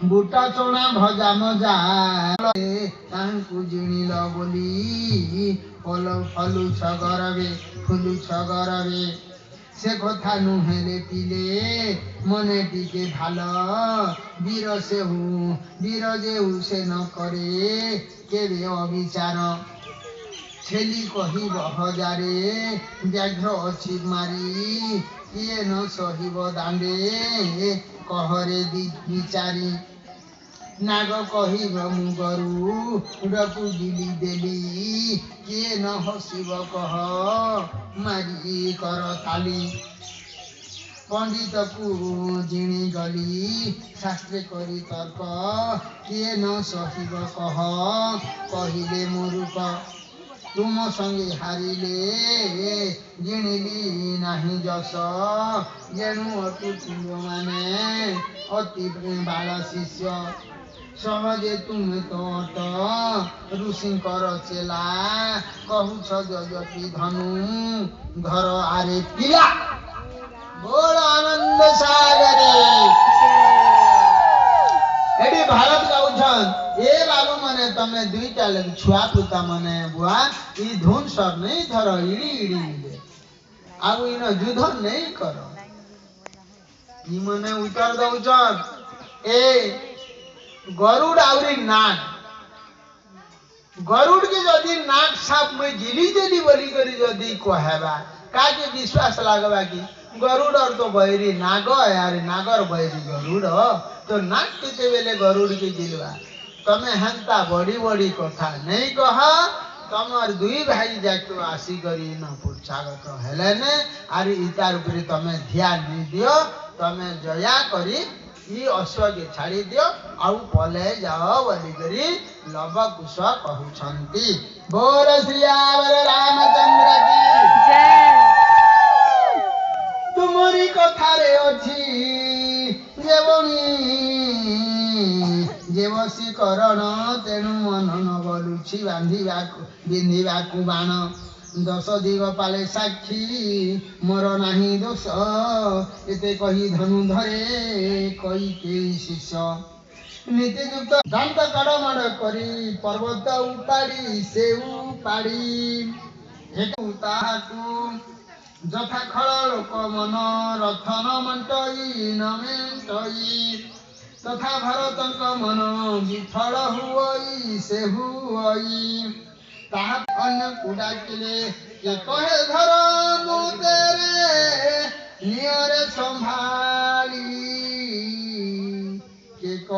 ବୁଟ ଚଣା ଭଜା ମଜା ତାଙ୍କୁ ଜିଣିଲ ବୋଲି ଫଲୁଛ ଗରବେ ଫୁଲୁଛ ଗରବେ ସେ କଥା ନୁହେଁରେ ପିଲେ ମନେ ଟିକେ ଭଲ ବୀର ଯେଉ ସେ ନ କରେ କେବେ ଅବିଚାର ଛେଲି କହିବ ହଜାରେ ବ୍ୟାଘ୍ର ଅଛି ମାରି କିଏ ନ ସହିବ ଦାଣ୍ଡେ କହରେ ବିଚାରି ନାଗ କହିବ ମୁଁ ଗରୁଡ଼କୁ ଗିଲି ଦେଲି କିଏ ନ ହସିବ କହ ମାରି କର ତାଲି ପଣ୍ଡିତକୁ ଜିଣି ଗଲି ଶାସ୍ତ୍ରେ କରି ତର୍କ କିଏ ନ ସହିବ କହ କହିଲେ ମୂରୁକ ତୁମ ସଙ୍ଗେ ହାରିଲେ ଜିଣିଲି ନାହିଁ ଯଶ ଯେଣୁ ଅଟୁ ତୁମମାନେ ଅତି ବାଳ ଶିଷ୍ୟ ସହଜେ ତୁମେ ତ ଅଟ ଋଷିଙ୍କର ଚେଲା କହୁଛ ଯଜତି ଧନୁ ଘର ଆରେ ପିଲା ବୋଲ ଆନନ୍ଦ ସାଗରେ ଏଠି ଭାରତ ଗାଉଛନ୍ ଏ ବାବୁ ମାନେ ତମେ ଦୁଇଟା ଛୁଆ ପୁତା ମାନେ ବୁଆ ଇ ଧୁନ ସର ନେଇ ଧର ଇଡି ଇଡି ଆଉ ଇନ ଯୁଦ୍ଧ ନେଇ କର ଇ ମାନେ ଉତ୍ତର ଦଉଛନ୍ ଏ ଗରୁଡ଼ ଆଉରି ନାଗ ଗରୁଡ଼ के जदि नाक साप में गिली देली बोली करी जदि कहबा काके विश्वास लागबा कि गरुड़ और तो बैरी नाग यार नागर बैरी गरुड़ तो नाक केते बेले गरुड़ के गिलवा तमे हंता बड़ी बड़ी कथा नहीं कह तमर दुई भाई जाक तो आसी करी न पुरछागत हेले ने आर इतार ऊपर तमे ध्यान नहीं दियो तमे जया करी ई अश्व के छाड़ी दियो आउ पले जाओ बोली करी लव कुश कहउछंती बोल श्रीयावर रामचंद्र की जय तुमरी कथारे अछि जेवसी करण तेणु मन न बोलुछि बिंधिबाकु बाण दश दिग पाले साक्षी मोर नाही दोष एते कही धनु धरे कई के शिष्य नीतियुक्त दांत कड़मड़ करी पर्वत उपाड़ी से उपाड़ी एक ताहाकु যথা খଳ লোକ ମନ ରଥନ ମଣ୍ଟଇ ନ ମେଣ୍ଟଇ ତଥା ଭରତଙ୍କ ମନ ବିଫଳ ହୁଅଇ ସେ ହୁଅଇ ତାହା ଅନ୍ୟକୁ ଡାକିଲେ କେ କହେ ଧର ମୁଁ ତେରେ ନିୟରେ ସମ୍ଭାଳ